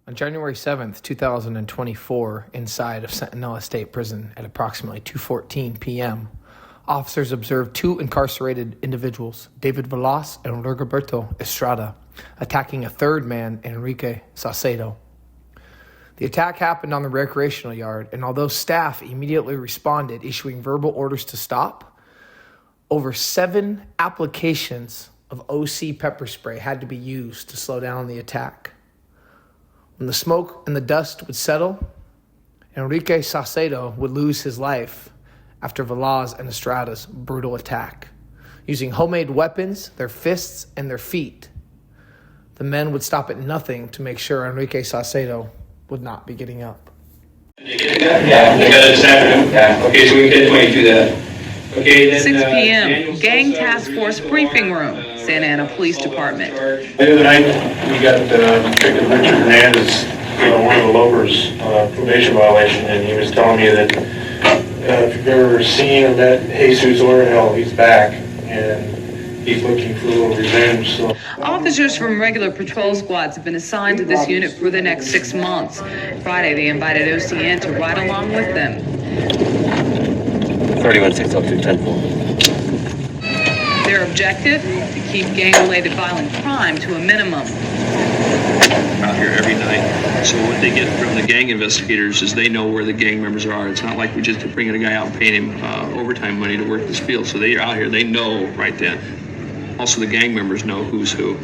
On January 7th, 2024, inside of Centinela State Prison at approximately 2:14 p.m., officers observed two incarcerated individuals, David Veloz and Rigoberto Estrada, attacking a third man, Enrique Saucedo. The attack happened on the recreational yard, and although staff immediately responded, issuing verbal orders to stop, over 7 applications of OC pepper spray had to be used to slow down the attack. When the smoke and the dust would settle, Enrique Saucedo would lose his life after Veloz and Estrada's brutal attack. Using homemade weapons, their fists and their feet, the men would stop at nothing to make sure Enrique Saucedo would not be getting up. Did you get that? Yeah, they got it this afternoon. Yeah. Okay, so we can 22 that. Okay, then, 6 p.m., Gang Task Force Briefing Room, Santa Ana Police Department. The other night, we got Detective Richard Hernandez, one of the Lopers, probation violation, and he was telling me that if you've ever seen or met Jesus Sureno, he's back, and he's looking for a little revenge. So. Officers from regular patrol squads have been assigned to this unit for the next 6 months. Friday, they invited OCN to ride along with them. 31-602-10-4. Their objective? To keep gang-related violent crime to a minimum. Out here every night. So what they get from the gang investigators is they know where the gang members are. It's not like we just bringing a guy out and paying him overtime money to work this field. So they are out here, they know right then. Also, the gang members know who's who.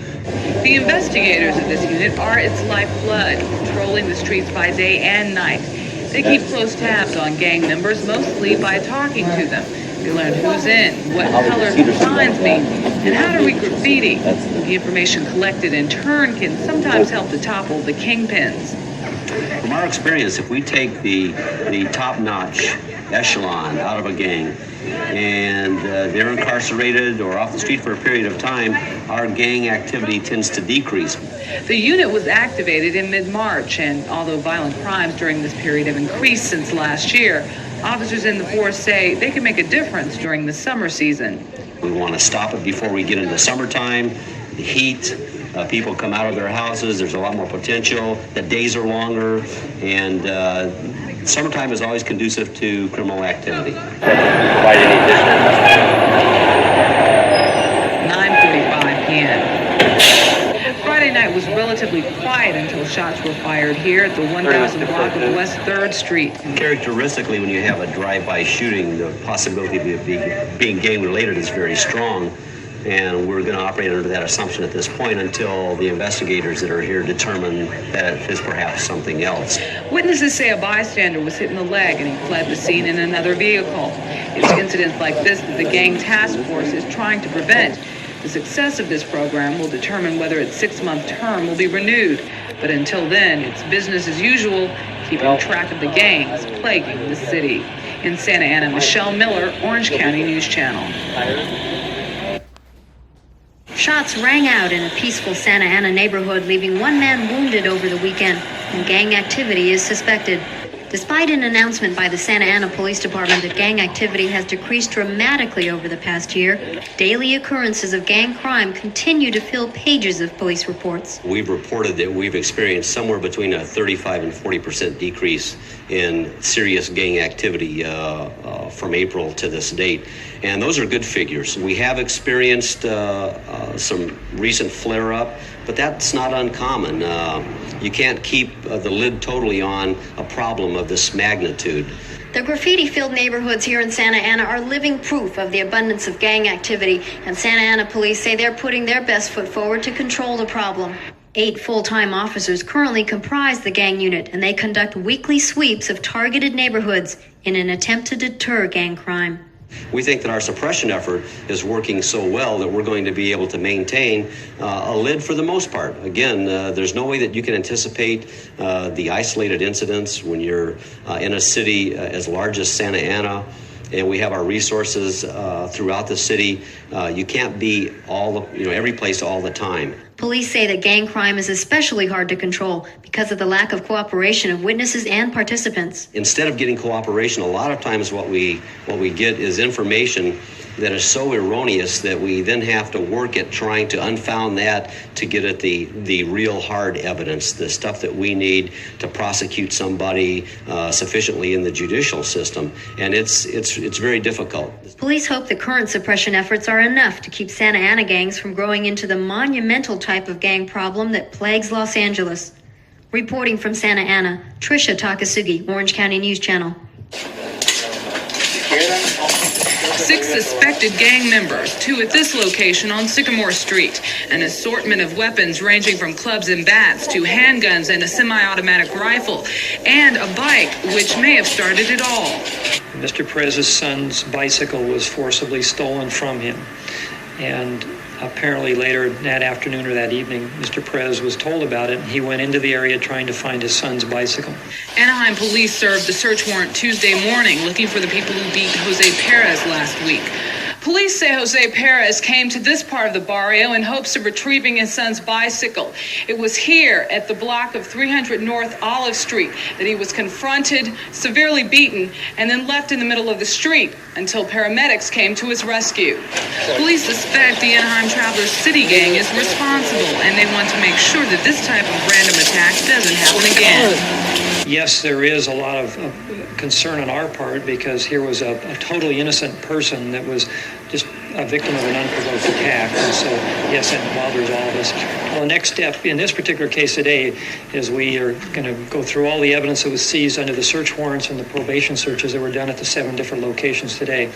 The investigators of this unit are its lifeblood, patrolling the streets by day and night. They keep close tabs on gang members, mostly by talking to them. They learn who's in, what color signs mean, and how to read graffiti. The information collected in turn can sometimes help to topple the kingpins. From our experience, if we take the top-notch echelon out of a gang and they're incarcerated or off the street for a period of time, our gang activity tends to decrease. The unit was activated in mid-March, and although violent crimes during this period have increased since last year, officers in the force say they can make a difference during the summer season. We want to stop it before we get into summertime, the heat. People come out of their houses, there's a lot more potential, the days are longer, and summertime is always conducive to criminal activity. 9:45 p.m. Friday night was relatively quiet until shots were fired here at the 1000 block of West 3rd Street. Characteristically, when you have a drive-by shooting, the possibility of being gang-related is very strong. And we're going to operate under that assumption at this point until the investigators that are here determine that it is perhaps something else. Witnesses say a bystander was hit in the leg and he fled the scene in another vehicle. It's incidents like this that the Gang Task Force is trying to prevent. The success of this program will determine whether its 6-month term will be renewed. But until then, it's business as usual, keeping track of the gangs plaguing the city. In Santa Ana, Michelle Miller, Orange County News Channel. Shots rang out in a peaceful Santa Ana neighborhood, leaving one man wounded over the weekend, and gang activity is suspected. Despite an announcement by the Santa Ana Police Department that gang activity has decreased dramatically over the past year, daily occurrences of gang crime continue to fill pages of police reports. We've reported that we've experienced somewhere between a 35 and 40% decrease in serious gang activity from April to this date. And those are good figures. We have experienced some recent flare-up, but that's not uncommon. You can't keep the lid totally on a problem of this magnitude. The graffiti-filled neighborhoods here in Santa Ana are living proof of the abundance of gang activity, and Santa Ana police say they're putting their best foot forward to control the problem. 8 full-time officers currently comprise the gang unit, and they conduct weekly sweeps of targeted neighborhoods in an attempt to deter gang crime. We think that our suppression effort is working so well that we're going to be able to maintain a lid for the most part. Again, there's no way that you can anticipate the isolated incidents when you're in a city as large as Santa Ana, and we have our resources throughout the city. You can't be every place all the time. Police say that gang crime is especially hard to control because of the lack of cooperation of witnesses and participants. Instead of getting cooperation, a lot of times what we get is information that is so erroneous that we then have to work at trying to unfound that to get at the real hard evidence, the stuff that we need to prosecute somebody sufficiently in the judicial system. And it's very difficult. Police hope the current suppression efforts are enough to keep Santa Ana gangs from growing into the monumental type of gang problem that plagues Los Angeles. Reporting from Santa Ana, Tricia Takasugi, Orange County News Channel. 6 suspected gang members, 2 at this location on Sycamore Street. An assortment of weapons ranging from clubs and bats to handguns and a semi-automatic rifle, and a bike, which may have started it all. Mr. Perez's son's bicycle was forcibly stolen from him. And apparently later that afternoon or that evening, Mr. Perez was told about it, and he went into the area trying to find his son's bicycle. Anaheim police served the search warrant Tuesday morning looking for the people who beat Jose Perez last week. Police say Jose Perez came to this part of the barrio in hopes of retrieving his son's bicycle. It was here at the block of 300 North Olive Street that he was confronted, severely beaten, and then left in the middle of the street until paramedics came to his rescue. Police suspect the Anaheim Travelers City Gang is responsible, and they want to make sure that this type of random attack doesn't happen again. Yes, there is a lot of concern on our part because here was a totally innocent person that was just a victim of an unprovoked attack. And so, yes, it bothers all of us. Well, the next step in this particular case today is we are going to go through all the evidence that was seized under the search warrants and the probation searches that were done at the 7 different locations today.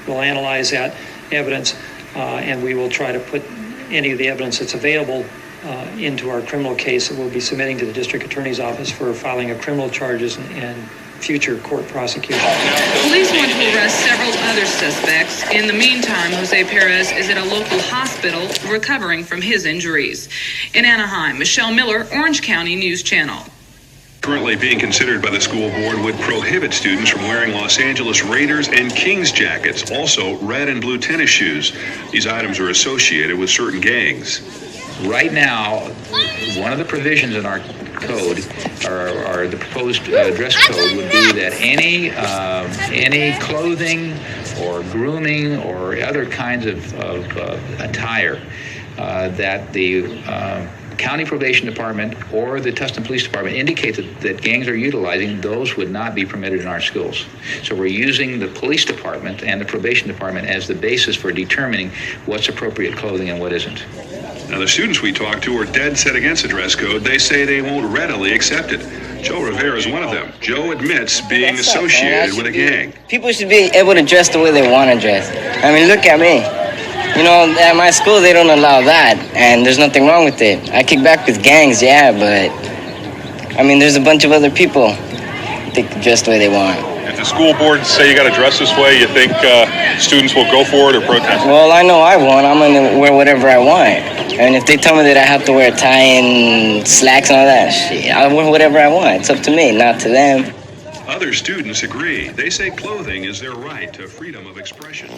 We'll analyze that evidence and we will try to put any of the evidence that's available into our criminal case that we'll be submitting to the district attorney's office for filing of criminal charges and future court prosecution. Police want to arrest several other suspects. In the meantime, Jose Perez is at a local hospital recovering from his injuries. In Anaheim, Michelle Miller, Orange County News Channel. Currently being considered by the school board would prohibit students from wearing Los Angeles Raiders and Kings jackets, also red and blue tennis shoes. These items are associated with certain gangs. Right now, one of the provisions in our code, or the proposed dress code, would be that any clothing or grooming or other kinds of attire that the county probation department or the Tustin Police Department indicate that gangs are utilizing, those would not be permitted in our schools. So we're using the police department and the probation department as the basis for determining what's appropriate clothing and what isn't. Now, the students we talked to are dead set against the dress code. They say they won't readily accept it. Joe Rivera is one of them. Joe admits being associated with a gang. People should be able to dress the way they want to dress. I mean, look at me. You know, at my school, they don't allow that, and there's nothing wrong with it. I kick back with gangs, yeah, but, I mean, there's a bunch of other people that can dress the way they want. If the school board say you got to dress this way, you think students will go for it or protest? Well, I know I won't. I'm going to wear whatever I want. And if they tell me that I have to wear a tie and slacks and all that, shit, I'll wear whatever I want. It's up to me, not to them. Other students agree. They say clothing is their right to freedom of expression.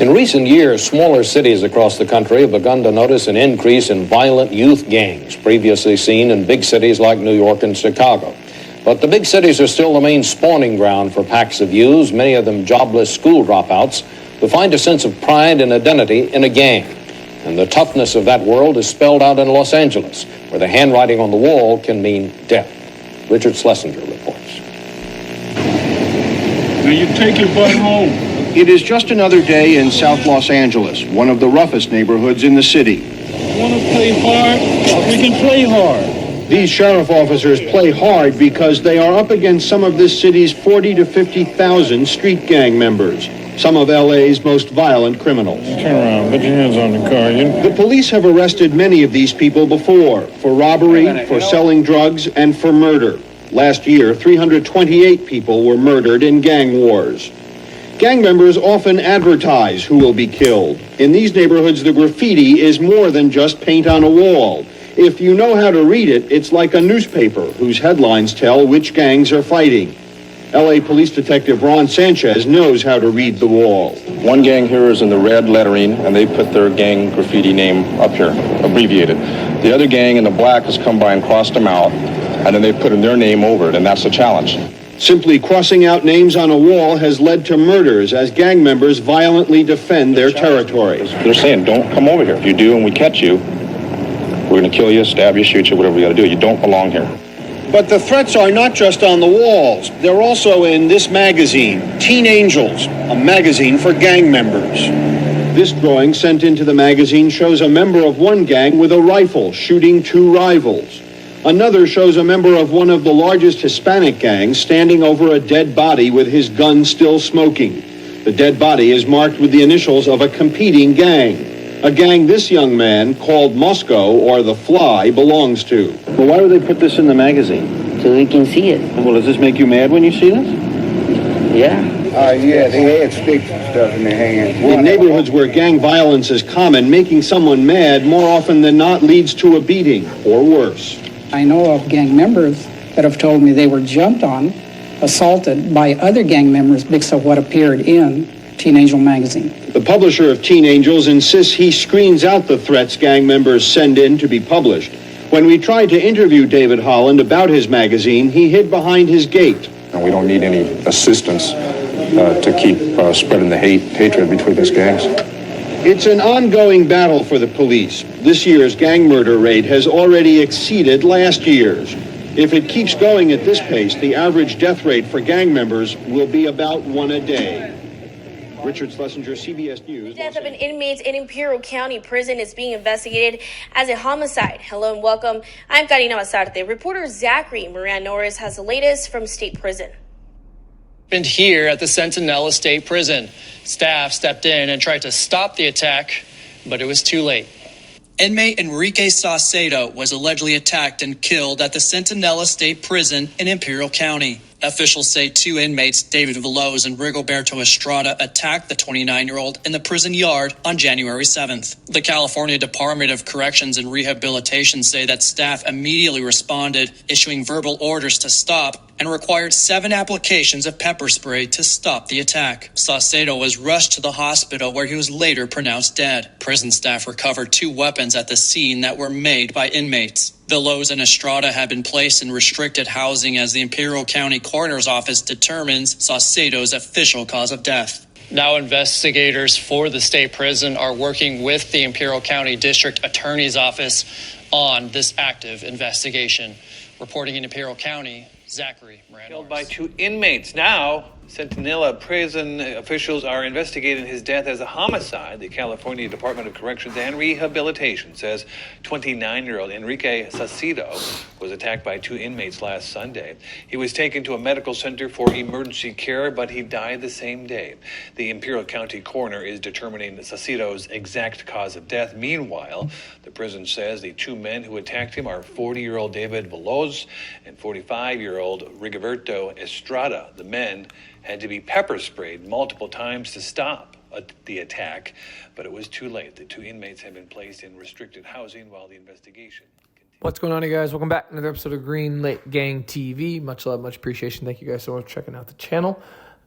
In recent years, smaller cities across the country have begun to notice an increase in violent youth gangs, previously seen in big cities like New York and Chicago. But the big cities are still the main spawning ground for packs of youths, many of them jobless school dropouts, who find a sense of pride and identity in a gang. And the toughness of that world is spelled out in Los Angeles, where the handwriting on the wall can mean death. Richard Schlesinger reports. Now you take your butt home. It is just another day in South Los Angeles, one of the roughest neighborhoods in the city. Want to play hard? We can play hard. These sheriff officers play hard because they are up against some of this city's 40 to 50,000 street gang members, some of LA's most violent criminals. Turn around, put your hands on the car. The police have arrested many of these people before, for robbery, for selling drugs, and for murder. Last year, 328 people were murdered in gang wars. Gang members often advertise who will be killed. In these neighborhoods, the graffiti is more than just paint on a wall. If you know how to read it, it's like a newspaper whose headlines tell which gangs are fighting. L.A. Police Detective Ron Sanchez knows how to read the wall. One gang here is in the red lettering, and they put their gang graffiti name up here, abbreviated. The other gang in the black has come by and crossed them out, and then they put in their name over it, and that's the challenge. Simply crossing out names on a wall has led to murders as gang members violently defend their territory. They're saying, don't come over here. If you do and we catch you, we're going to kill you, stab you, shoot you, whatever we got to do. You don't belong here. But the threats are not just on the walls. They're also in this magazine, Teen Angels, a magazine for gang members. This drawing sent into the magazine shows a member of one gang with a rifle shooting two rivals. Another shows a member of one of the largest Hispanic gangs standing over a dead body with his gun still smoking. The dead body is marked with the initials of a competing gang. A gang this young man, called Moscow or The Fly, belongs to. Well, why would they put this in the magazine? So we can see it. Well, does this make you mad when you see this? Yeah. Yeah, they had sticks and stuff in their hands. In neighborhoods where gang violence is common, making someone mad more often than not leads to a beating, or worse. I know of gang members that have told me they were jumped on, assaulted by other gang members because of what appeared in Teen Angel magazine. The publisher of Teen Angels insists he screens out the threats gang members send in to be published. When we tried to interview David Holland about his magazine, he hid behind his gate. And we don't need any assistance to keep spreading the hatred between these gangs. It's an ongoing battle for the police. This year's gang murder rate has already exceeded last year's. If it keeps going at this pace, the average death rate for gang members will be about one a day. Richard Schlesinger, CBS News. The death of an inmate in Imperial County Prison is being investigated as a homicide. Hello and welcome. I'm Karina Basarte. Reporter Zachary Moran Norris has the latest from State Prison. Happened here at the Centinela State Prison. Staff stepped in and tried to stop the attack, but it was too late. Inmate Enrique Saucedo was allegedly attacked and killed at the Centinela State Prison in Imperial County. Officials say two inmates, David Veloz and Rigoberto Estrada, attacked the 29-year-old in the prison yard on January 7th. The California Department of Corrections and Rehabilitation say that staff immediately responded, issuing verbal orders to stop, and required 7 applications of pepper spray to stop the attack. Saucedo was rushed to the hospital where he was later pronounced dead. Prison staff recovered 2 weapons at the scene that were made by inmates. Veloz and Estrada had been placed in restricted housing as the Imperial County Coroner's Office determines Saucedo's official cause of death. Now investigators for the state prison are working with the Imperial County District Attorney's Office on this active investigation. Reporting in Imperial County, Zachary Moran. Killed by 2 inmates. Now, Centinela Prison officials are investigating his death as a homicide. The California Department of Corrections and Rehabilitation says 29-year-old Enrique Saucedo was attacked by 2 inmates last Sunday. He was taken to a medical center for emergency care, but he died the same day. The Imperial County coroner is determining Saucedo's exact cause of death. Meanwhile, the prison says the 2 men who attacked him are 40-year-old David Veloz and 45-year-old Rigoberto Estrada. The men had to be pepper sprayed multiple times to stop the attack, but it was too late. The 2 inmates have been placed in restricted housing while the investigation continues. What's going on, you guys? Welcome back to another episode of Green Lake Gang TV. Much love, much appreciation. Thank you guys so much for checking out the channel.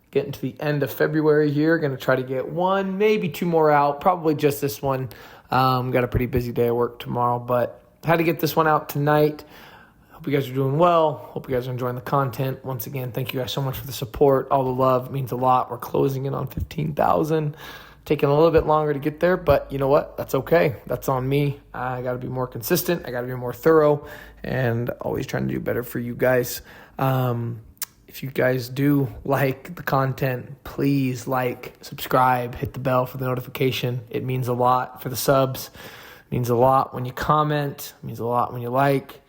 Getting to the end of February here. Going to try to get 1, maybe 2 more out. Probably just this one. Got a pretty busy day at work tomorrow, but had to get this one out tonight. Hope you guys are doing well. Hope you guys are enjoying the content. Once again, thank you guys so much for the support. All the love means a lot. We're closing in on 15,000. Taking a little bit longer to get there, but you know what? That's okay. That's on me. I got to be more consistent. I got to be more thorough, and always trying to do better for you guys. If you guys do like the content, please like, subscribe, hit the bell for the notification. It means a lot for the subs. It means a lot when you comment. It means a lot when you like.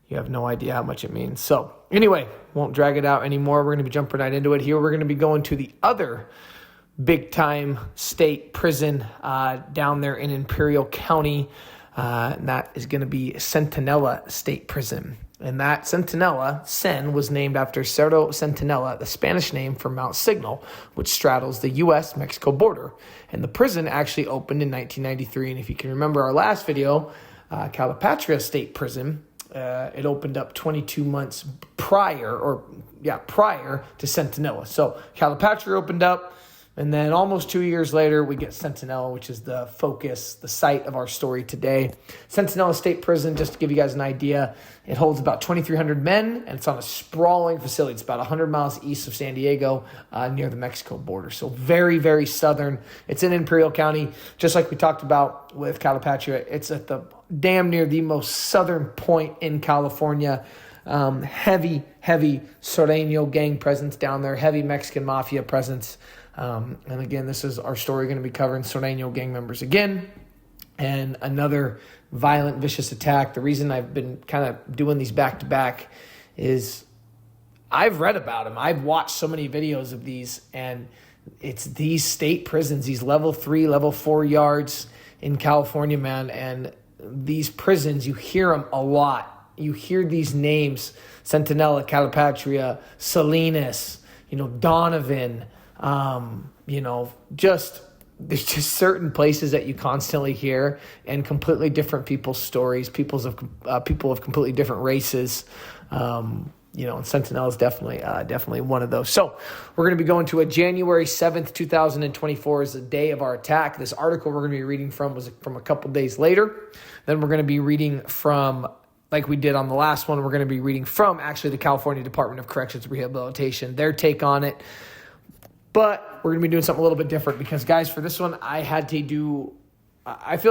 You have no idea how much it means. So anyway, won't drag it out anymore. We're going to be jumping right into it here. We're going to be going to the other big-time state prison down there in Imperial County. And that is going to be Centinela State Prison. And that Centinela, Cen, was named after Cerro Centinela, the Spanish name for Mount Signal, which straddles the U.S.-Mexico border. And the prison actually opened in 1993. And if you can remember our last video, Calipatria State Prison It opened up 22 months prior to Centinela. So Calipatria opened up, and then almost 2 years later, we get Centinela, which is the focus, the site of our story today. Centinela State Prison, just to give you guys an idea, it holds about 2,300 men, and it's on a sprawling facility. It's about 100 miles east of San Diego, near the Mexico border. So very, very southern. It's in Imperial County, just like we talked about with Calipatria. It's at the damn near the most southern point in California. Heavy Sureno gang presence down there, heavy Mexican mafia presence. And again, this is our story going to be covering Sureno gang members again, and another violent, vicious attack. The reason I've been kind of doing these back to back is I've read about them. I've watched so many videos of these, and it's these state prisons, these level 3, level 4 yards in California, man. And these prisons, you hear them a lot. You hear these names: Centinela, Calipatria, Salinas, Donovan. There's just certain places that you constantly hear, and completely different people's stories, people of completely different races. And Centinela is definitely one of those. So we're going to be going to a January 7th, 2024 is the day of our attack. This article we're going to be reading from was from a couple days later. Then we're going to be reading from, like we did on the last one, we're going to be reading from actually the California Department of Corrections and Rehabilitation, their take on it. But we're going to be doing something a little bit different because, guys, for this one, I feel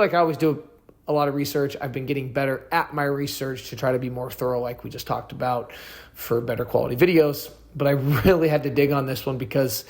like I always do a lot of research. I've been getting better at my research to try to be more thorough, like we just talked about, for better quality videos. But I really had to dig on this one because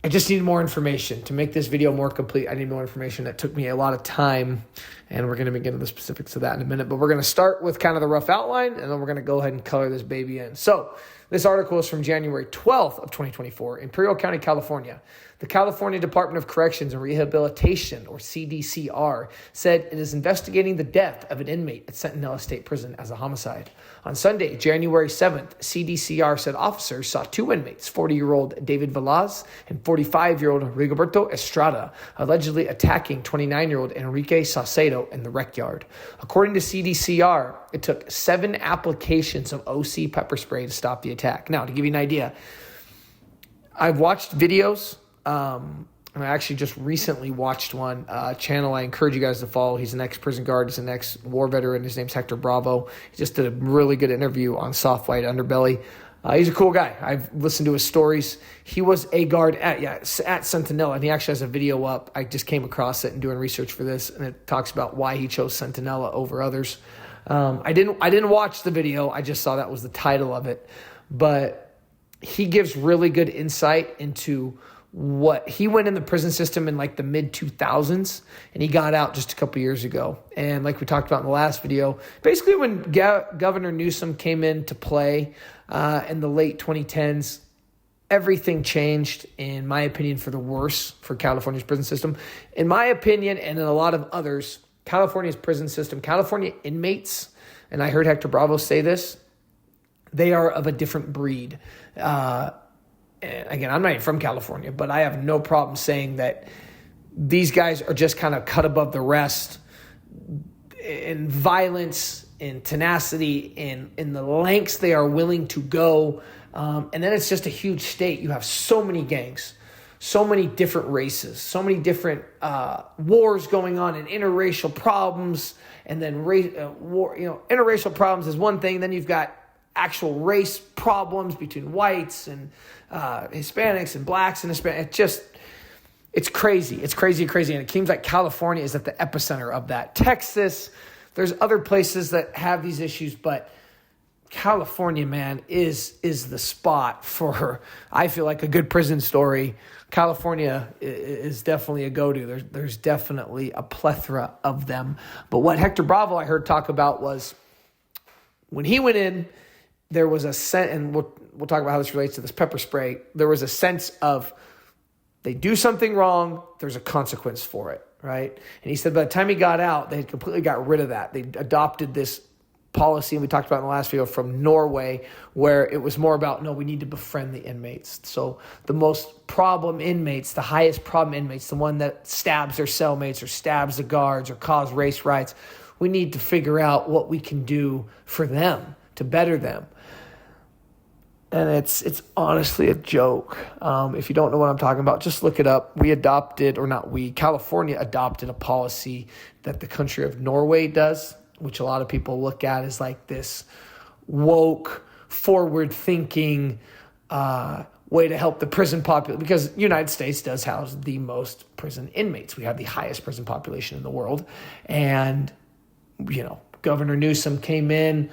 I just needed more information to make this video more complete. I need more information. That took me a lot of time, and we're going to be getting the specifics of that in a minute. But we're going to start with kind of the rough outline, and then we're going to go ahead and color this baby in. So this article is from January 12th of 2024, Imperial County, California. The California Department of Corrections and Rehabilitation, or CDCR, said it is investigating the death of an inmate at Centinela State Prison as a homicide. On Sunday, January 7th, CDCR said officers saw two inmates, 40-year-old David Veloz and 45-year-old Rigoberto Estrada, allegedly attacking 29-year-old Enrique Saucedo in the rec yard. According to CDCR, it took 7 applications of OC pepper spray to stop the attack. Now, to give you an idea, I've watched videos. And I actually just recently watched one channel I encourage you guys to follow. He's an ex-prison guard. He's an ex-war veteran. His name's Hector Bravo. He just did a really good interview on Soft White Underbelly. He's a cool guy. I've listened to his stories. He was a guard at Centinela, and he actually has a video up. I just came across it and doing research for this, and it talks about why he chose Centinela over others. I didn't watch the video. I just saw that was the title of it. But he gives really good insight into what he went in the prison system in like the mid 2000s, and he got out just a couple years ago. And like we talked about in the last video, basically when Governor Newsom came into play in the late 2010s, everything changed, in my opinion, for the worse for California's prison system. In my opinion, and in a lot of others, California's prison system, California inmates, and I heard Hector Bravo say this, they are of a different breed. Again, I'm not even from California, but I have no problem saying that these guys are just kind of cut above the rest in violence, in tenacity, in the lengths they are willing to go. And then it's just a huge state. You have so many gangs, so many different races, so many different wars going on, and interracial problems. And then interracial problems is one thing. Then you've got actual race problems between whites and Hispanics and blacks and Hispanics. It's crazy. It's crazy. And it seems like California is at the epicenter of that. Texas, there's other places that have these issues, but California, man, is the spot for, I feel like, a good prison story. California is definitely a go-to. There's definitely a plethora of them. But what Hector Bravo I heard talk about was when he went in, there was a sense, and we'll talk about how this relates to this pepper spray. There was a sense of they do something wrong, there's a consequence for it, right? And he said by the time he got out, they had completely got rid of that. They adopted this policy, and we talked about in the last video, from Norway, where it was more about, no, we need to befriend the inmates. So the most problem inmates, the highest problem inmates, the one that stabs their cellmates or stabs the guards or cause race riots, We need to figure out what we can do for them to better them. And it's honestly a joke. If you don't know what I'm talking about, just look it up. California adopted a policy that the country of Norway does, which a lot of people look at as like this woke, forward-thinking way to help the prison population, because the United States does house the most prison inmates. We have the highest prison population in the world. And, Governor Newsom came in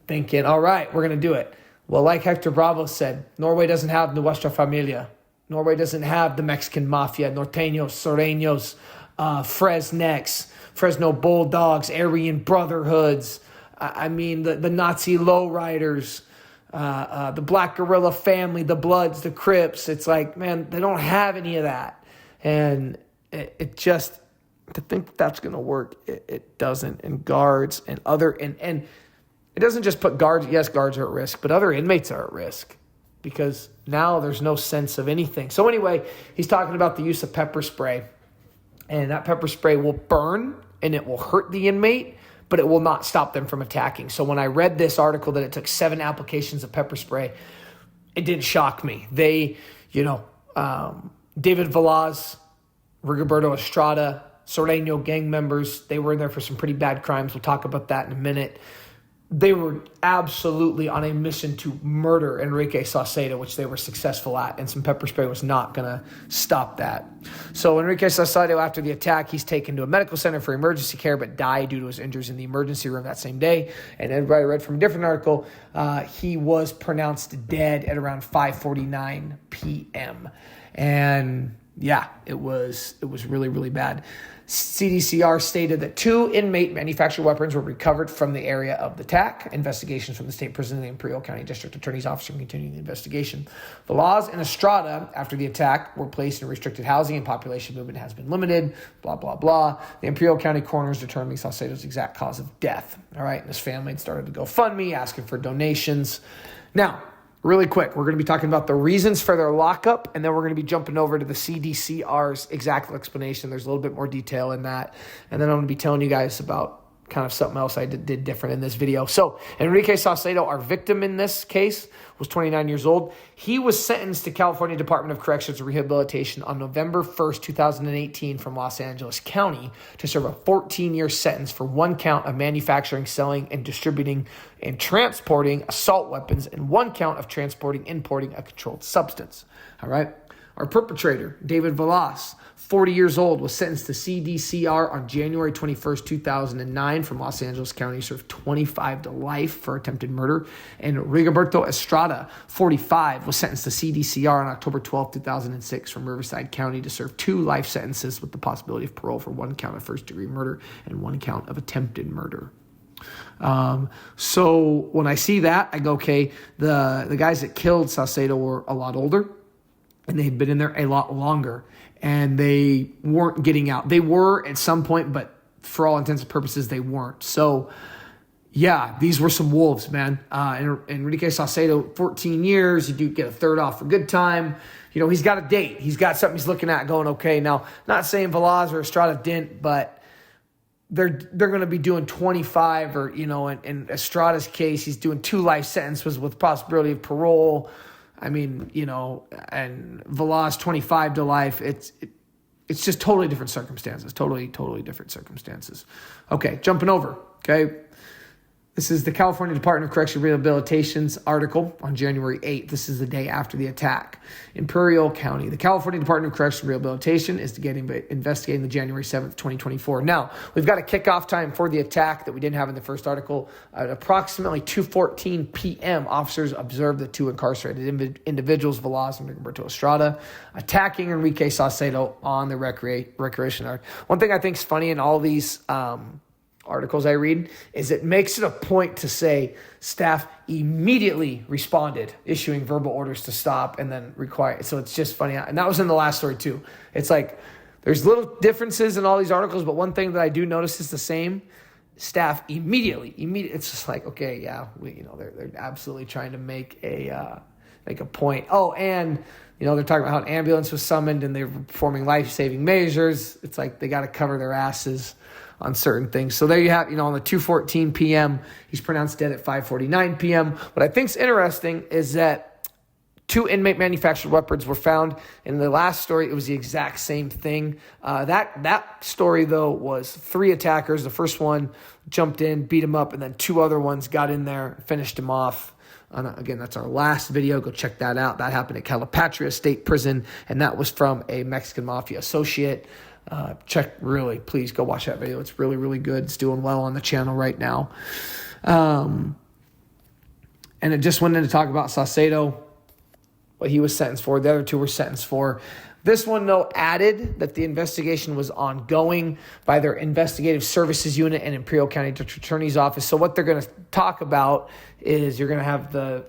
thinking, all right, we're going to do it. Well, like Hector Bravo said, Norway doesn't have the Nuestra Familia. Norway doesn't have the Mexican Mafia, Norteños, Sureños, Fresno Bulldogs, Aryan Brotherhoods. The Nazi lowriders, the Black Guerrilla Family, the Bloods, the Crips. It's like, man, they don't have any of that. And it just, to think that's going to work, it doesn't. And guards and and it doesn't just put guards, yes, guards are at risk, but other inmates are at risk because now there's no sense of anything. So anyway, he's talking about the use of pepper spray, and that pepper spray will burn and it will hurt the inmate, but it will not stop them from attacking. So when I read this article that it took 7 applications of pepper spray, it didn't shock me. David Veloz, Rigoberto Estrada, Sureno gang members, they were in there for some pretty bad crimes. We'll talk about that in a minute. They were absolutely on a mission to murder Enrique Saucedo, which they were successful at, and some pepper spray was not going to stop that. So Enrique Saucedo, after the attack, he's taken to a medical center for emergency care, but died due to his injuries in the emergency room that same day. And everybody read from a different article, he was pronounced dead at around 5:49 p.m. And yeah, it was really, really bad. CDCR stated that 2 inmate manufactured weapons were recovered from the area of the attack. Investigations from the state prison and the Imperial County District Attorney's Office are continuing the investigation. Veloz and Estrada, after the attack, were placed in restricted housing and population movement has been limited, blah, blah, blah. The Imperial County coroner is determining Saucedo's exact cause of death. All right, and his family had started to GoFundMe, asking for donations. Now, really quick, we're going to be talking about the reasons for their lockup, and then we're going to be jumping over to the CDCR's exact explanation. There's a little bit more detail in that. And then I'm going to be telling you guys about kind of something else I did different in this video. So Enrique Saucedo, our victim in this case, was 29 years old. He was sentenced to California Department of Corrections and Rehabilitation on November 1st, 2018 from Los Angeles County to serve a 14-year sentence for 1 count of manufacturing, selling, and distributing and transporting assault weapons and 1 count of transporting, importing a controlled substance. All right. Our perpetrator, David Veloz, 40 years old, was sentenced to CDCR on January 21st, 2009 from Los Angeles County, served 25 to life for attempted murder. And Rigoberto Estrada, 45, was sentenced to CDCR on October 12th, 2006 from Riverside County to serve 2 life sentences with the possibility of parole for 1 count of first-degree murder and 1 count of attempted murder. So when I see that, I go, okay, the guys that killed Saucedo were a lot older, and they'd been in there a lot longer, and they weren't getting out. They were at some point, but for all intents and purposes, they weren't. So, yeah, these were some wolves, man. Enrique Saucedo, 14 years. You do get a third off for good time. He's got a date. He's got something he's looking at going, okay, now, not saying Veloz or Estrada didn't, but they're going to be doing 25 or, in Estrada's case, he's doing 2 life sentences with possibility of parole. And Veloz 25 to life. It's just totally different circumstances. Totally different circumstances. Okay, jumping over. Okay. This is the California Department of Correctional Rehabilitation's article on January 8th. This is the day after the attack. Imperial County. The California Department of Correctional Rehabilitation is investigating the January 7th, 2024. Now, we've got a kickoff time for the attack that we didn't have in the first article. At approximately 2:14 p.m., officers observed the 2 incarcerated individuals, Veloz and Rigoberto Estrada, attacking Enrique Saucedo on the recreation yard. One thing I think is funny in all these articles I read is it makes it a point to say staff immediately responded, issuing verbal orders to stop and then require. So it's just funny. And that was in the last story too. It's like there's little differences in all these articles, but one thing that I do notice is the same. Staff immediately. It's just like, okay, yeah, they're absolutely trying to make a make a point. Oh, and they're talking about how an ambulance was summoned and they were performing life-saving measures. It's like they got to cover their asses on certain things. So there you have, on the 2:14 p.m., he's pronounced dead at 5:49 p.m. What I think is interesting is that 2 inmate manufactured weapons were found. In the last story, it was the exact same thing. That story, though, was 3 attackers. The first one jumped in, beat him up, and then 2 other ones got in there, finished him off. Again, that's our last video. Go check that out. That happened at Calipatria State Prison, and that was from a Mexican mafia associate. Please go watch that video. It's really, really good. It's doing well on the channel right now. And it just went in to talk about Saucedo, what he was sentenced for. The other 2 were sentenced for. This one, though, added that the investigation was ongoing by their investigative services unit and Imperial County District Attorney's Office. So what they're going to talk about is you're going to have the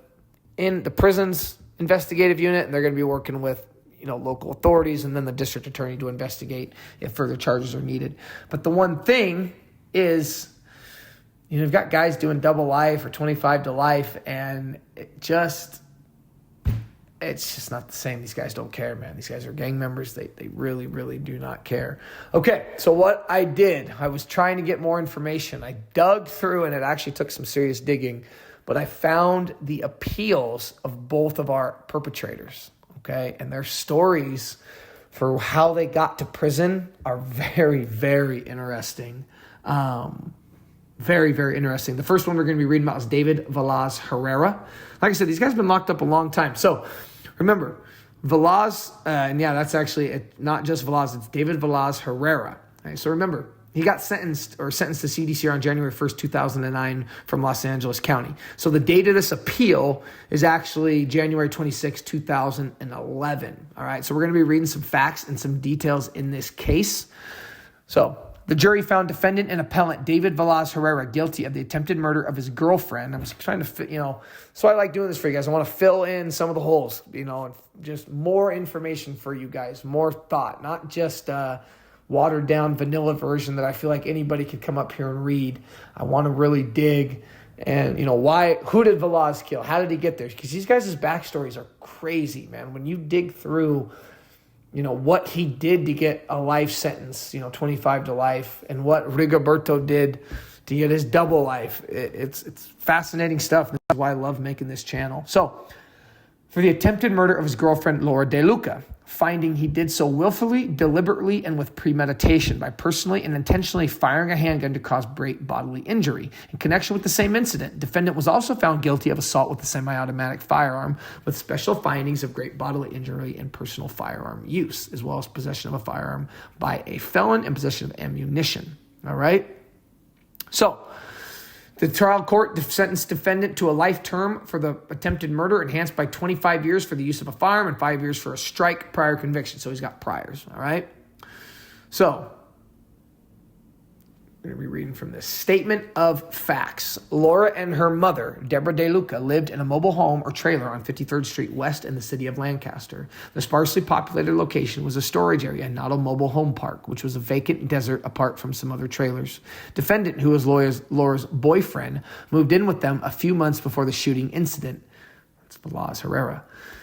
prison's investigative unit, and they're going to be working with local authorities and then the district attorney to investigate if further charges are needed. But the one thing is, you've got guys doing double life or 25 to life, and it's just not the same. These guys don't care, man. These guys are gang members. They really, really do not care. Okay, so what I did, I was trying to get more information. I dug through, and it actually took some serious digging, but I found the appeals of both of our perpetrators. Okay, and their stories for how they got to prison are very, very interesting. Very, very interesting. The first one we're going to be reading about is David Veloz Herrera. Like I said, these guys have been locked up a long time. So remember, Veloz, that's actually not just Veloz, it's David Veloz Herrera. Okay, so remember, he got sentenced to CDCR on January 1st, 2009 from Los Angeles County. So the date of this appeal is actually January 26, 2011. All right, so we're going to be reading some facts and some details in this case. So the jury found defendant and appellant David Veloz Herrera guilty of the attempted murder of his girlfriend. I was trying to fit, so I like doing this for you guys. I want to fill in some of the holes, and just more information for you guys, more thought, not just watered down vanilla version that I feel like anybody could come up here and read. I want to really dig and, who did Veloz kill? How did he get there? Because these guys' backstories are crazy, man. When you dig through, what he did to get a life sentence, 25 to life, and what Rigoberto did to get his double life. It's fascinating stuff. This is why I love making this channel. So, for the attempted murder of his girlfriend, Laura De Luca, finding he did so willfully, deliberately, and with premeditation by personally and intentionally firing a handgun to cause great bodily injury. In connection with the same incident, defendant was also found guilty of assault with a semi-automatic firearm with special findings of great bodily injury and personal firearm use, as well as possession of a firearm by a felon and possession of ammunition. All right? So, the trial court sentenced defendant to a life term for the attempted murder, enhanced by 25 years for the use of a firearm and 5 years for a strike prior conviction. So he's got priors, all right? So, I'm going to be reading from this. Statement of facts. Laura and her mother, Deborah De Luca, lived in a mobile home or trailer on 53rd Street West in the city of Lancaster. The sparsely populated location was a storage area, not a mobile home park, which was a vacant desert apart from some other trailers. Defendant, who was Laura's boyfriend, moved in with them a few months before the shooting incident. That's Veloz Herrera.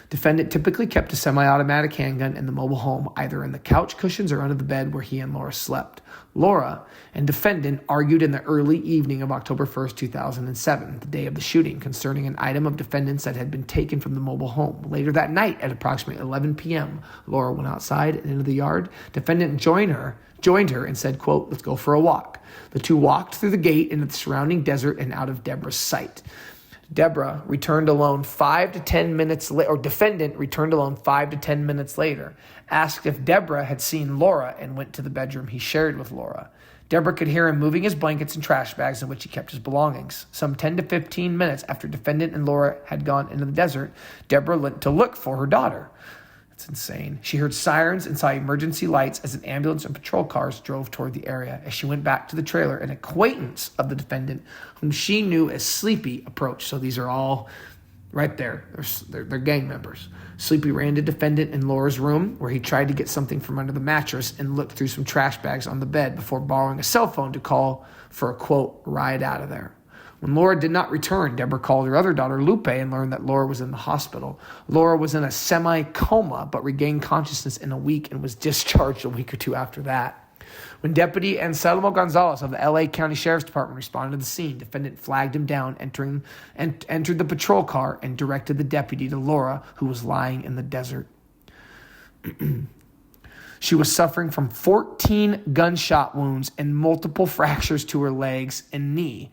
Defendant typically kept a semi-automatic handgun in the mobile home, either in the couch cushions or under the bed where he and Laura slept. Laura and defendant argued in the early evening of October 1st, 2007, the day of the shooting, concerning an item of defendant's that had been taken from the mobile home. Later that night, at approximately 11 p.m., Laura went outside and into the yard. Defendant joined her and said, quote, "Let's go for a walk." The two walked through the gate into the surrounding desert and out of Deborah's sight. Deborah returned alone 5 to 10 minutes later, or defendant returned alone 5 to 10 minutes later, asked if Deborah had seen Laura, and went to the bedroom he shared with Laura. Deborah could hear him moving his blankets and trash bags in which he kept his belongings. Some 10 to 15 minutes after defendant and Laura had gone into the desert, Deborah went to look for her daughter. It's insane. She heard sirens and saw emergency lights as an ambulance and patrol cars drove toward the area. As she went back to the trailer, an acquaintance of the defendant, whom she knew as Sleepy, approached. So these are all right there. They're gang members. Sleepy ran to defendant in Laura's room, where he tried to get something from under the mattress and looked through some trash bags on the bed before borrowing a cell phone to call for a, quote, ride out of there. When Laura did not return, Deborah called her other daughter, Lupe, and learned that Laura was in the hospital. Laura was in a semi-coma, but regained consciousness in a week and was discharged a week or two after that. When Deputy Anselmo Gonzalez of the L.A. County Sheriff's Department responded to the scene, defendant flagged him down, entered the patrol car, and directed the deputy to Laura, who was lying in the desert. She was suffering from 14 gunshot wounds and multiple fractures to her legs and knee,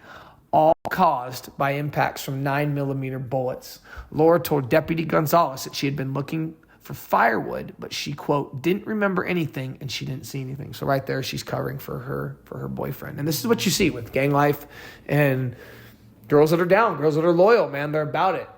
all caused by impacts from 9mm bullets. Laura told Deputy Gonzalez that she had been looking for firewood, but she, quote, didn't remember anything and she didn't see anything. So right there, she's covering for her boyfriend. And this is what you see with gang life and girls that are down, girls that are loyal, man. They're about it.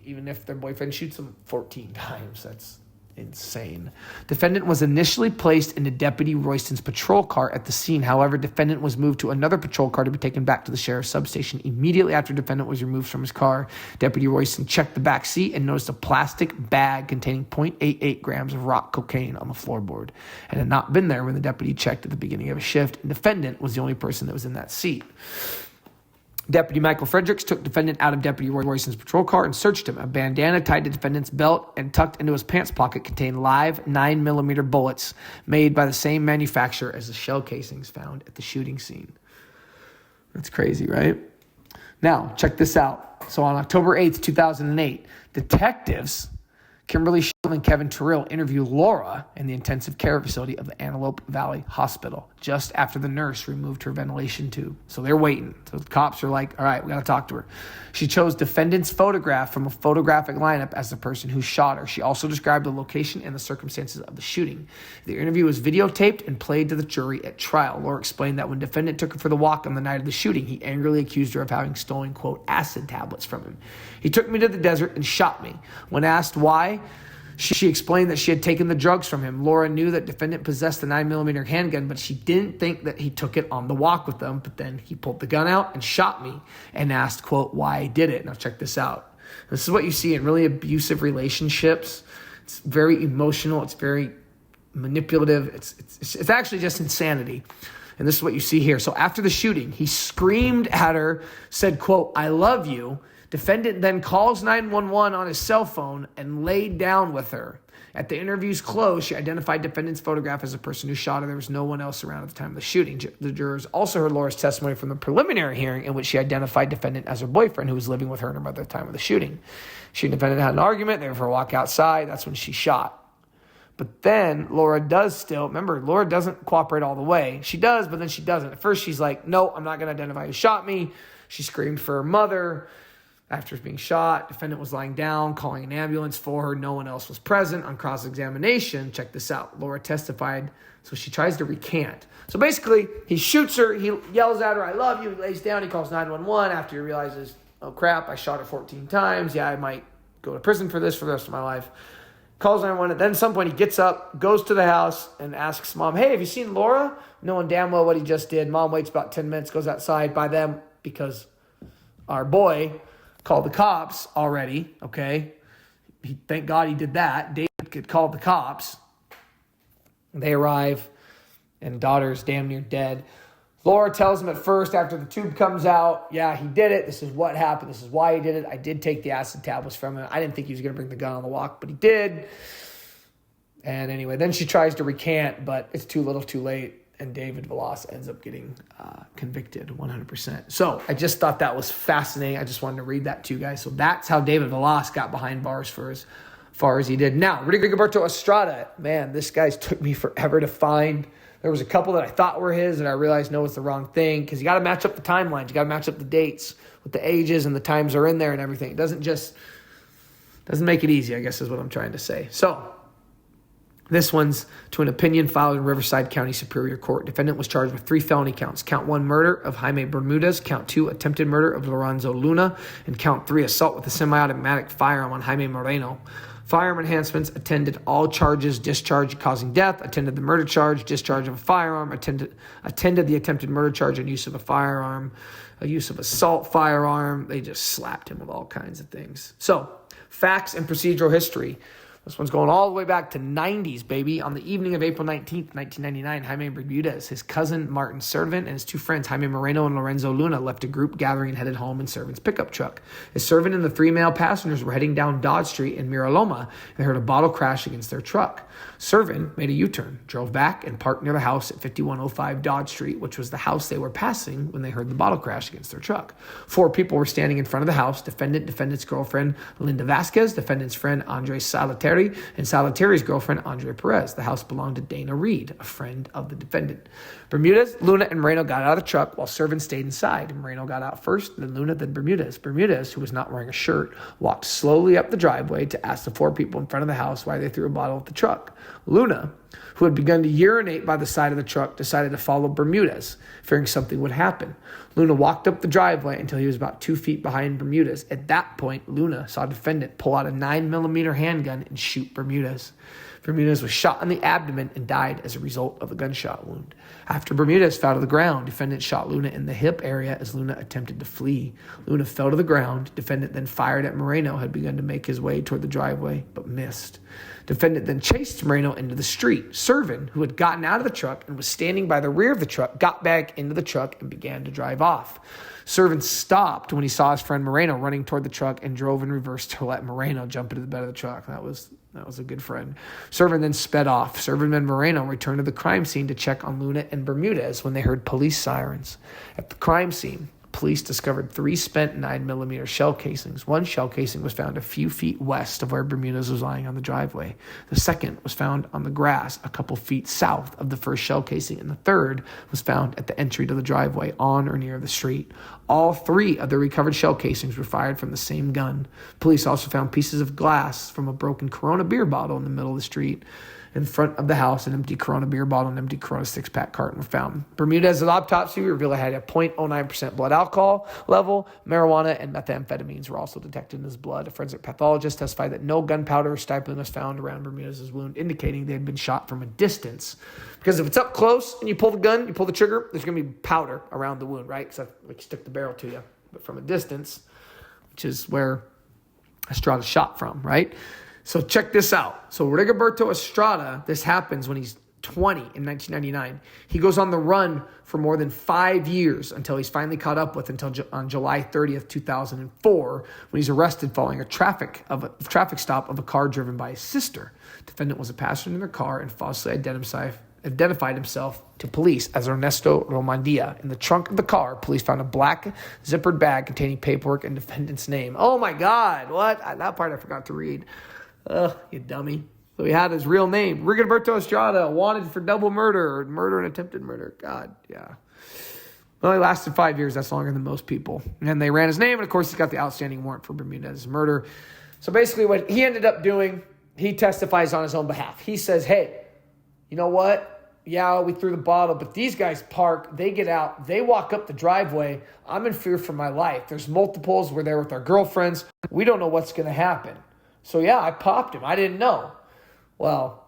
Even if their boyfriend shoots them 14 times, that's insane. Defendant was initially placed into Deputy Royston's patrol car at the scene. However, defendant was moved to another patrol car to be taken back to the sheriff's substation. Immediately after defendant was removed from his car, Deputy Royston checked the back seat and noticed a plastic bag containing 0.88 grams of rock cocaine on the floorboard. It had not been there when the deputy checked at the beginning of a shift, and defendant was the only person that was in that seat. Deputy Michael Fredericks took defendant out of Deputy Royston's patrol car and searched him. A bandana tied to defendant's belt and tucked into his pants pocket contained live 9mm bullets made by the same manufacturer as the shell casings found at the shooting scene. That's crazy, right? Now, check this out. So on October 8th, 2008, detectives Kimberly Schill and Kevin Terrell interview Laura in the intensive care facility of the Antelope Valley Hospital just after the nurse removed her ventilation tube. So they're waiting. So the cops are like, all right, we got to talk to her. She chose defendant's photograph from a photographic lineup as the person who shot her. She also described the location and the circumstances of the shooting. The interview was videotaped and played to the jury at trial. Laura explained that when defendant took her for the walk on the night of the shooting, he angrily accused her of having stolen, quote, acid tablets from him. He took me to the desert and shot me. When asked why, she explained that she had taken the drugs from him. Laura knew that defendant possessed the 9mm handgun, but she didn't think that he took it on the walk with them. But then he pulled the gun out and shot me and asked, quote, why I did it. Now check this out. This is what you see in really abusive relationships. It's very emotional. It's very manipulative. It's actually just insanity. And this is what you see here. So after the shooting, he screamed at her, said, quote, I love you. Defendant then calls 911 on his cell phone and laid down with her. At the interview's close, she identified defendant's photograph as the person who shot her. There was no one else around at the time of the shooting. The jurors also heard Laura's testimony from the preliminary hearing in which she identified defendant as her boyfriend who was living with her and her mother at the time of the shooting. She and defendant had an argument. They were for a walk outside. That's when she shot. But then Laura does still, remember, Laura doesn't cooperate all the way. She does, but then she doesn't. At first she's like, no, I'm not going to identify who shot me. She screamed for her mother. After being shot, defendant was lying down, calling an ambulance for her. No one else was present. On cross-examination, check this out. Laura testified, so she tries to recant. So basically, he shoots her. He yells at her, I love you. He lays down. He calls 911 after he realizes, oh, crap, I shot her 14 times. Yeah, I might go to prison for this for the rest of my life. Calls 911. Then at some point, he gets up, goes to the house, and asks Mom, hey, have you seen Laura? Knowing damn well what he just did. Mom waits about 10 minutes, goes outside by them because our boy called the cops already, okay? Thank God he did that. David could call the cops. They arrive, and daughter's damn near dead. Laura tells him at first, after the tube comes out, yeah, he did it. This is what happened. This is why he did it. I did take the acid tablets from him. I didn't think he was going to bring the gun on the walk, but he did. And anyway, then she tries to recant, but it's too little too late. And David Veloz ends up getting convicted 100%. So I just thought that was fascinating. I just wanted to read that to you guys. So that's how David Veloz got behind bars for as far as he did. Now, Rigoberto Estrada, man, this guy's took me forever to find. There was a couple that I thought were his, and I realized, no, it's the wrong thing, because you got to match up the timelines. You got to match up the dates with the ages, and the times are in there and everything. It doesn't make it easy, I guess is what I'm trying to say. So this one's to an opinion filed in Riverside County Superior Court. Defendant was charged with 3 felony counts. Count 1, murder of Jaime Bermudez. Count 2, attempted murder of Lorenzo Luna. And count 3, assault with a semi-automatic firearm on Jaime Moreno. Firearm enhancements attended all charges, discharge causing death, attended the murder charge, discharge of a firearm, attended the attempted murder charge and use of a firearm, a use of assault firearm. They just slapped him with all kinds of things. So, facts and procedural history. This one's going all the way back to 90s, baby. On the evening of April 19th, 1999, Jaime Bermudez, his cousin Martin Servant, and his two friends, Jaime Moreno and Lorenzo Luna, left a group gathering and headed home in Servant's pickup truck. His Servant and the three male passengers were heading down Dodge Street in Miraloma, and they heard a bottle crash against their truck. Servant made a U-turn, drove back, and parked near the house at 5105 Dodge Street, which was the house they were passing when they heard the bottle crash against their truck. 4 people were standing in front of the house: defendant's girlfriend, Linda Vasquez, defendant's friend, Andre Salvateri, and Salvateri's girlfriend, Andre Perez. The house belonged to Dana Reed, a friend of the defendant. Bermudez, Luna, and Moreno got out of the truck while Servant stayed inside. Moreno got out first, then Luna, then Bermudez. Bermudez, who was not wearing a shirt, walked slowly up the driveway to ask the 4 people in front of the house why they threw a bottle at the truck. Luna, who had begun to urinate by the side of the truck, decided to follow Bermudez, fearing something would happen. Luna walked up the driveway until he was about 2 feet behind Bermudez. At that point, Luna saw defendant pull out a 9mm handgun and shoot Bermudez. Bermudez was shot in the abdomen and died as a result of a gunshot wound. After Bermudez fell to the ground, defendant shot Luna in the hip area as Luna attempted to flee. Luna fell to the ground. Defendant then fired at Moreno, who had begun to make his way toward the driveway, but missed. Defendant then chased Moreno into the street. Servant, who had gotten out of the truck and was standing by the rear of the truck, got back into the truck and began to drive off. Servant stopped when he saw his friend Moreno running toward the truck and drove in reverse to let Moreno jump into the bed of the truck. That was a good friend. Servant then sped off. Servant and Moreno returned to the crime scene to check on Luna and Bermudez when they heard police sirens. At the crime scene, police discovered 3 spent 9mm shell casings. One shell casing was found a few feet west of where Bermudez was lying on the driveway. The second was found on the grass a couple feet south of the first shell casing, and the third was found at the entry to the driveway on or near the street. All 3 of the recovered shell casings were fired from the same gun. Police also found pieces of glass from a broken Corona beer bottle in the middle of the street. In front of the house, an empty Corona beer bottle and an empty Corona 6-pack carton were found. Bermudez's autopsy revealed it had a 0.09% blood alcohol level. Marijuana and methamphetamines were also detected in his blood. A forensic pathologist testified that no gunpowder or stippling was found around Bermudez's wound, indicating they had been shot from a distance. Because if it's up close and you pull the gun, you pull the trigger, there's going to be powder around the wound, right? Because like you stick the barrel to you. But from a distance, which is where Estrada shot from, right? So check this out. So Rigoberto Estrada, this happens when he's 20 in 1999. He goes on the run for more than 5 years until he's finally caught up with on July 30th, 2004, when he's arrested following a traffic stop of a car driven by his sister. Defendant was a passenger in their car and falsely identified himself to police as Ernesto Romandia. In the trunk of the car, police found a black zippered bag containing paperwork and defendant's name. Oh my God, what? That part I forgot to read. Ugh, you dummy. So he had his real name, Rigoberto Estrada, wanted for double murder and attempted murder. God, yeah. Well, he lasted 5 years. That's longer than most people. And they ran his name, and of course, he's got the outstanding warrant for Bermudez's murder. So basically what he ended up doing, he testifies on his own behalf. He says, hey, you know what? Yeah, we threw the bottle, but these guys park, they get out, they walk up the driveway. I'm in fear for my life. There's multiples. We're there with our girlfriends. We don't know what's going to happen. So yeah, I popped him. I didn't know. Well,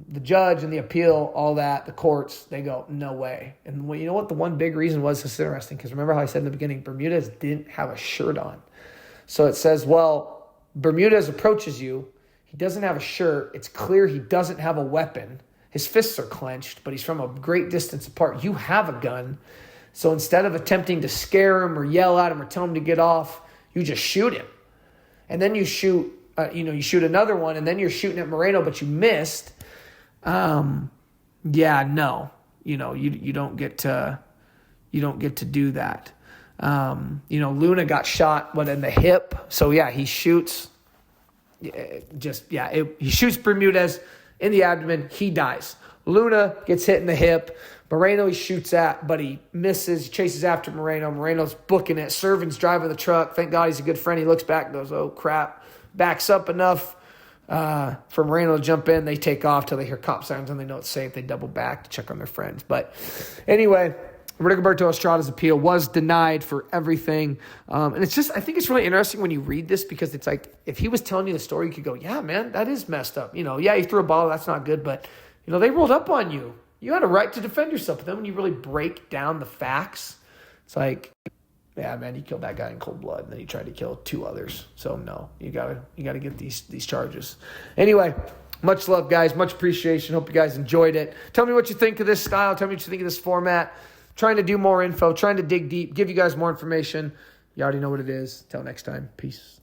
the judge and the appeal, all that, the courts, they go, no way. And you know what the one big reason was? It's interesting because remember how I said in the beginning, Bermudez didn't have a shirt on. So it says, well, Bermudez approaches you. He doesn't have a shirt. It's clear he doesn't have a weapon. His fists are clenched, but he's from a great distance apart. You have a gun. So instead of attempting to scare him or yell at him or tell him to get off, you just shoot him. And then you shoot you shoot another one, and then you're shooting at Moreno, but you missed. You don't get to do that. Luna got shot, in the hip. So yeah, he shoots. He shoots Bermudez in the abdomen. He dies. Luna gets hit in the hip. Moreno he shoots at, but he misses. He chases after Moreno. Moreno's booking it. Servant's driving the truck. Thank God he's a good friend. He looks back and goes, oh, crap. Backs up enough for Moreno to jump in. They take off till they hear cop sirens and they know it's safe. They double back to check on their friends. But anyway, Rigoberto Estrada's appeal was denied for everything. And it's just, I think it's really interesting when you read this because it's like, if he was telling you the story, you could go, yeah, man, that is messed up. You threw a bottle, that's not good. But, they rolled up on you. You had a right to defend yourself. But then when you really break down the facts, it's like, Yeah, man, he killed that guy in cold blood, and then he tried to kill 2 others. So no, you gotta get these charges. Anyway, much love, guys. Much appreciation. Hope you guys enjoyed it. Tell me what you think of this style. Tell me what you think of this format. Trying to do more info. Trying to dig deep. Give you guys more information. You already know what it is. Till next time. Peace.